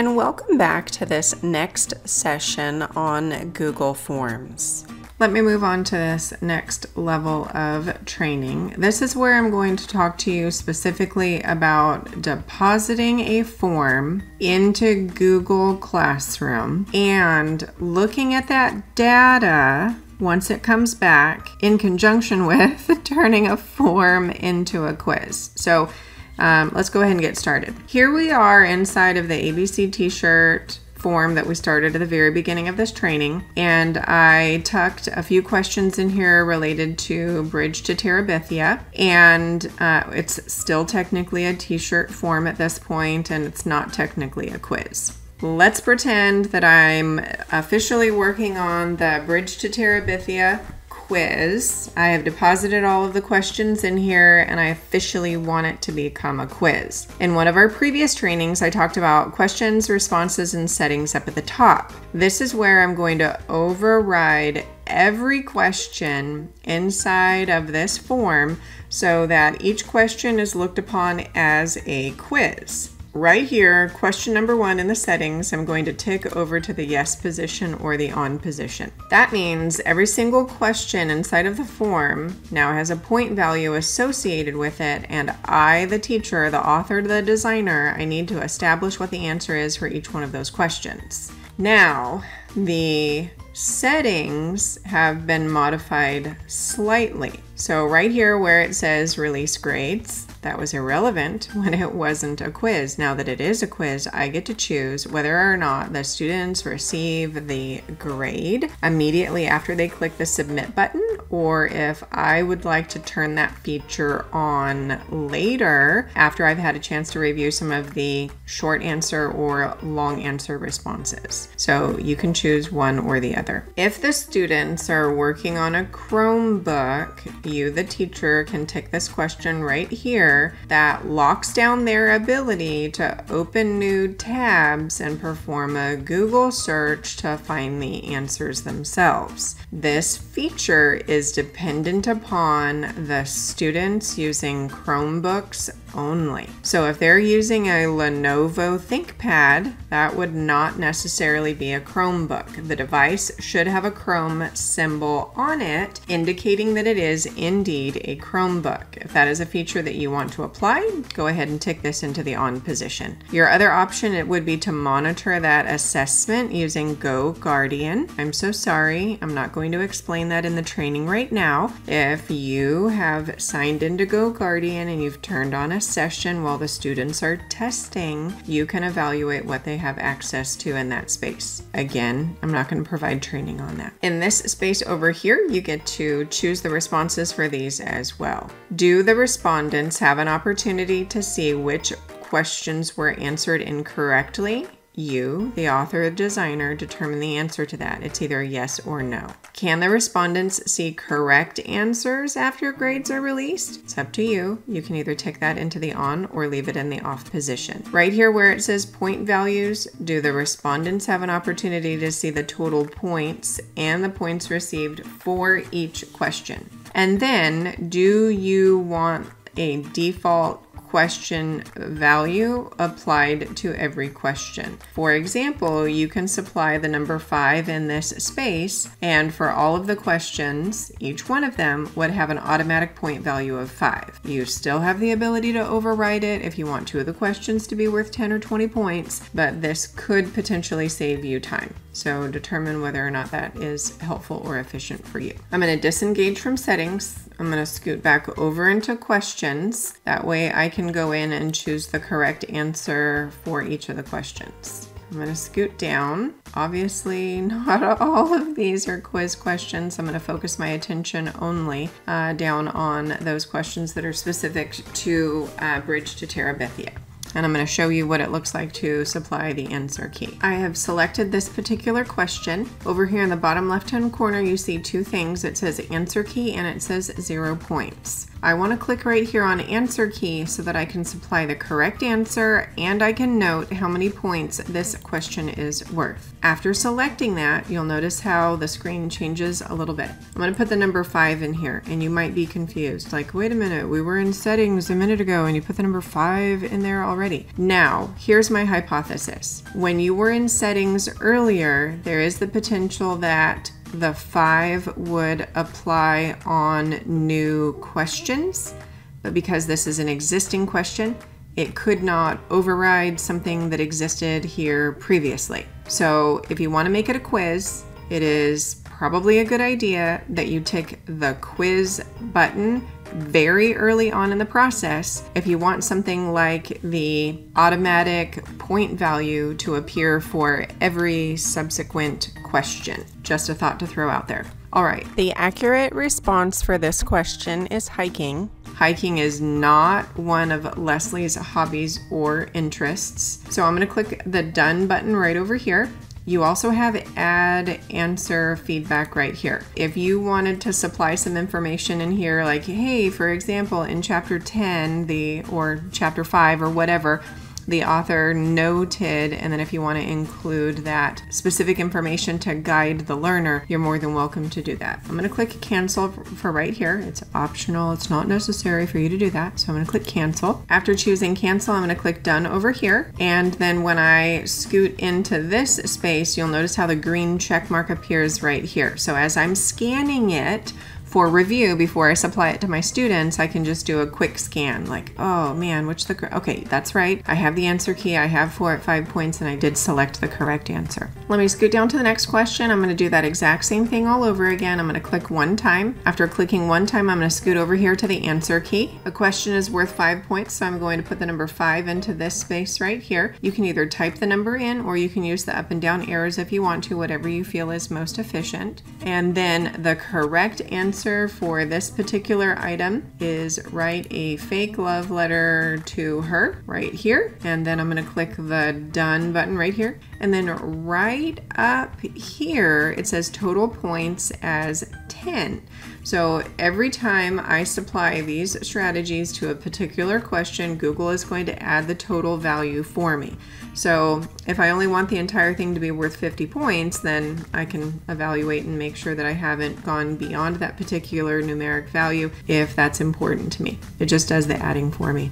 and welcome back to this next session on Google Forms. Let me move on to this next level of training. This is where I'm going to talk to you specifically about depositing a form into Google Classroom and looking at that data once it comes back in conjunction with turning a form into a quiz. So let's go ahead and get started. Here we are inside of the ABC T-shirt form that we started at the very beginning of this training, and I tucked a few questions in here related to Bridge to Terabithia, and it's still technically a T-shirt form at this point, and it's not technically a quiz. Let's pretend that I'm officially working on the Bridge to Terabithia quiz. I have deposited all of the questions in here and I officially want it to become a quiz. In one of our previous trainings, I talked about questions, responses, and settings up at the top. This is where I'm going to override every question inside of this form so that each question is looked upon as a quiz. Right here, question number 1 in the settings, I'm going to tick over to the yes position or the on position. That means every single question inside of the form now has a point value associated with it, and I, the teacher, the author, the designer, I need to establish what the answer is for each one of those questions. Now, the settings have been modified slightly. So right here where it says release grades, that was irrelevant when it wasn't a quiz. Now that it is a quiz, I get to choose whether or not the students receive the grade immediately after they click the submit button, or if I would like to turn that feature on later after I've had a chance to review some of the short answer or long answer responses. So you can choose one or the other. If the students are working on a Chromebook, you, the teacher, can tick this question right here that locks down their ability to open new tabs and perform a Google search to find the answers themselves. This feature is dependent upon the students using Chromebooks only. So if they're using a Lenovo ThinkPad, that would not necessarily be a Chromebook. The device should have a Chrome symbol on it, indicating that it is indeed a Chromebook. If that is a feature that you want to apply, go ahead and tick this into the on position. Your other option, it would be to monitor that assessment using GoGuardian. I'm so sorry, I'm not going to explain that in the training right now. If you have signed into GoGuardian and you've turned on a session while the students are testing, you can evaluate what they have access to in that space. Again, I'm not going to provide training on that. In this space over here, you get to choose the responses for these as well. Do the respondents have an opportunity to see which questions were answered incorrectly? You, the author or designer, determine the answer to that. It's either yes or no. Can the respondents see correct answers after grades are released? It's up to you. You can either tick that into the on or leave it in the off position. Right here where it says point values, do the respondents have an opportunity to see the total points and the points received for each question? And then, do you want a default question value applied to every question? For example, you can supply the number 5 in this space, and for all of the questions, each one of them would have an automatic point value of 5. You still have the ability to override it if you want 2 of the questions to be worth 10 or 20 points, but this could potentially save you time. So determine whether or not that is helpful or efficient for you. I'm going to disengage from settings. I'm going to scoot back over into questions. That way I can go in and choose the correct answer for each of the questions. I'm going to scoot down. Obviously, not all of these are quiz questions. I'm going to focus my attention only down on those questions that are specific to Bridge to Terabithia. And I'm going to show you what it looks like to supply the answer key. I have selected this particular question. Over here in the bottom left-hand corner, you see 2 things. It says answer key and it says 0 points. I want to click right here on answer key so that I can supply the correct answer and I can note how many points this question is worth. After selecting that, you'll notice how the screen changes a little bit. I'm going to put the number 5 in here, and you might be confused. Like, wait a minute, we were in settings a minute ago and you put the number 5 in there already. Now, here's my hypothesis. When you were in settings earlier, there is the potential that the 5 would apply on new questions, but because this is an existing question, it could not override something that existed here previously. So if you want to make it a quiz, it is probably a good idea that you tick the quiz button very early on in the process if you want something like the automatic point value to appear for every subsequent question. Just a thought to throw out there. All right, the accurate response for this question is hiking. Hiking is not one of Leslie's hobbies or interests. So I'm going to click the done button right over here. You also have add answer feedback right here. If you wanted to supply some information in here, like, hey, for example, in chapter 10, or chapter 5 or whatever, the author noted, and then if you want to include that specific information to guide the learner, you're more than welcome to do that. I'm going to click cancel for right here. It's optional. It's not necessary for you to do that. So I'm going to click cancel. After choosing cancel, I'm going to click done over here. And then when I scoot into this space, you'll notice how the green check mark appears right here. So as I'm scanning it for review before I supply it to my students, I can just do a quick scan like, oh man, okay, that's right. I have the answer key, I have 4 at 5 points, and I did select the correct answer. Let me scoot down to the next question. I'm gonna do that exact same thing all over again. I'm gonna click one time. After clicking one time, I'm gonna scoot over here to the answer key. A question is worth 5 points, so I'm going to put the number 5 into this space right here. You can either type the number in or you can use the up and down arrows if you want to, whatever you feel is most efficient. And then the correct answer for this particular item is write a fake love letter to her right here. And then I'm going to click the done button right here. And then right up here, it says total points as 10. So every time I supply these strategies to a particular question, Google is going to add the total value for me. So if I only want the entire thing to be worth 50 points, then I can evaluate and make sure that I haven't gone beyond that particular numeric value if that's important to me. It just does the adding for me.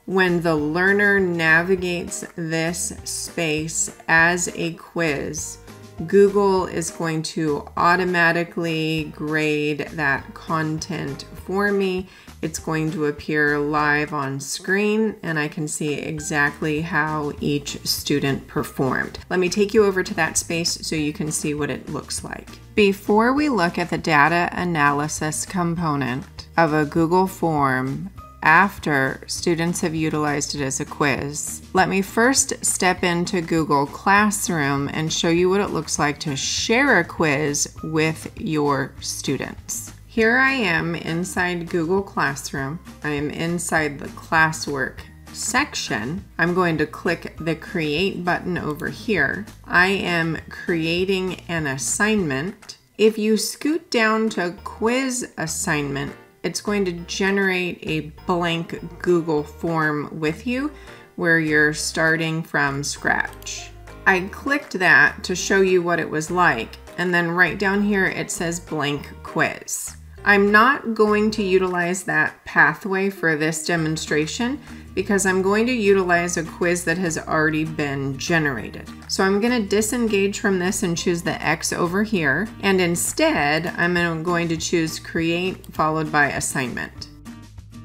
When the learner navigates this space as a quiz, Google is going to automatically grade that content for me. It's going to appear live on screen and I can see exactly how each student performed. Let me take you over to that space so you can see what it looks like. Before we look at the data analysis component of a Google form, after students have utilized it as a quiz, let me first step into Google Classroom and show you what it looks like to share a quiz with your students. Here I am inside Google Classroom. I am inside the classwork section. I'm going to click the create button over here. I am creating an assignment. If you scoot down to quiz assignment, it's going to generate a blank Google form with you where you're starting from scratch. I clicked that to show you what it was like, and then right down here it says blank quiz. I'm not going to utilize that pathway for this demonstration because I'm going to utilize a quiz that has already been generated. So I'm going to disengage from this and choose the X over here, and instead I'm going to choose create followed by assignment.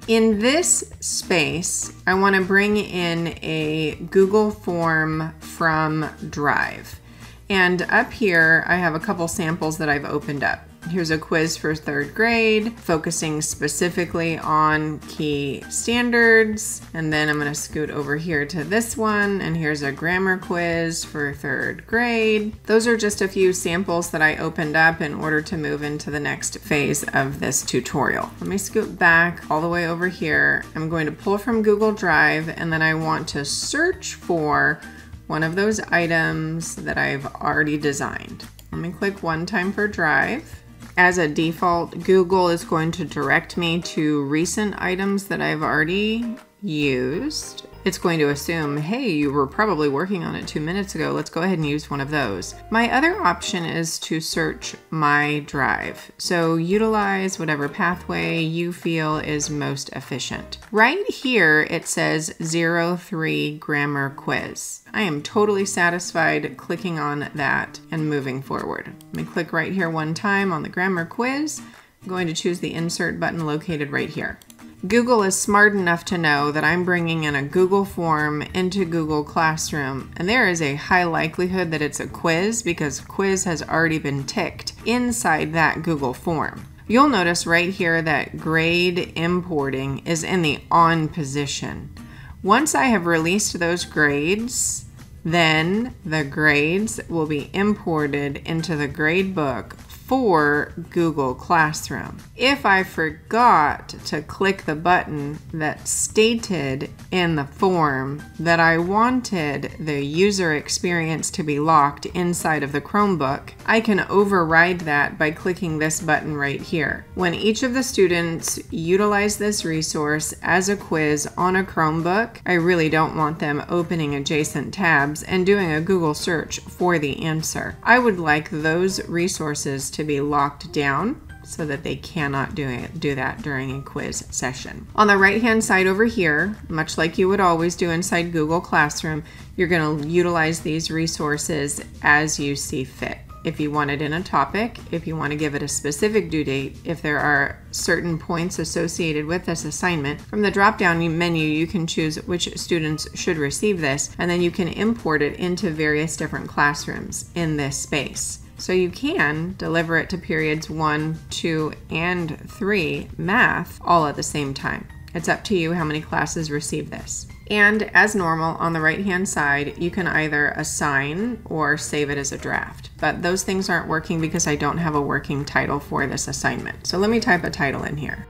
In this space, I want to bring in a Google form from Drive. And up here, I have a couple samples that I've opened up. Here's a quiz for 3rd grade, focusing specifically on key standards. And then I'm going to scoot over here to this one, and here's a grammar quiz for 3rd grade. Those are just a few samples that I opened up in order to move into the next phase of this tutorial. Let me scoot back all the way over here. I'm going to pull from Google Drive, and then I want to search for one of those items that I've already designed. Let me click one time for Drive. As a default, Google is going to direct me to recent items that I've already used. It's going to assume, hey, you were probably working on it 2 minutes ago. Let's go ahead and use one of those. My other option is to search My Drive. So utilize whatever pathway you feel is most efficient. Right here, it says 03 Grammar Quiz. I am totally satisfied clicking on that and moving forward. Let me click right here one time on the grammar quiz. I'm going to choose the Insert button located right here. Google is smart enough to know that I'm bringing in a Google form into Google Classroom, and there is a high likelihood that it's a quiz because quiz has already been ticked inside that Google form. You'll notice right here that grade importing is in the on position. Once I have released those grades, then the grades will be imported into the grade book for Google Classroom. If I forgot to click the button that stated in the form that I wanted the user experience to be locked inside of the Chromebook, I can override that by clicking this button right here. When each of the students utilize this resource as a quiz on a Chromebook, I really don't want them opening adjacent tabs and doing a Google search for the answer. I would like those resources to be locked down so that they cannot do that during a quiz session. On the right hand side over here, much like you would always do inside Google Classroom, you're going to utilize these resources as you see fit. If you want it in a topic, if you want to give it a specific due date, if there are certain points associated with this assignment, from the drop-down menu you can choose which students should receive this, and then you can import it into various different classrooms in this space. So you can deliver it to periods 1, 2, and 3 math all at the same time. It's up to you how many classes receive this. And as normal, on the right-hand side, you can either assign or save it as a draft. But those things aren't working because I don't have a working title for this assignment. So let me type a title in here.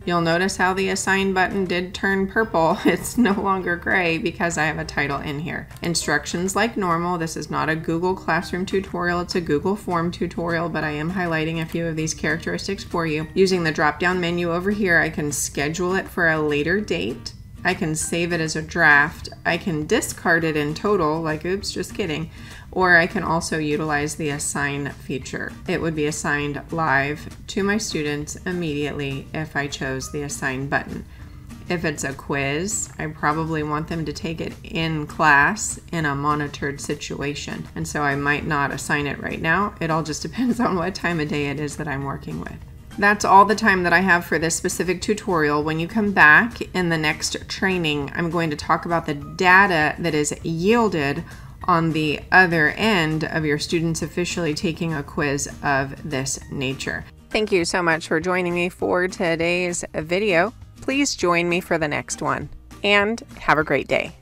You'll notice how the assign button did turn purple. It's no longer gray because I have a title in here. Instructions like normal. This is not a Google Classroom tutorial. It's a Google Form tutorial, but I am highlighting a few of these characteristics for you. Using the drop-down menu over here, I can schedule it for a later date. I can save it as a draft. I can discard it in total, like oops, just kidding. Or I can also utilize the assign feature. It would be assigned live to my students immediately if I chose the assign button. If it's a quiz, I probably want them to take it in class in a monitored situation. And so I might not assign it right now. It all just depends on what time of day it is that I'm working with. That's all the time that I have for this specific tutorial. When you come back in the next training, I'm going to talk about the data that is yielded on the other end of your students officially taking a quiz of this nature. Thank you so much for joining me for today's video. Please join me for the next one, and have a great day.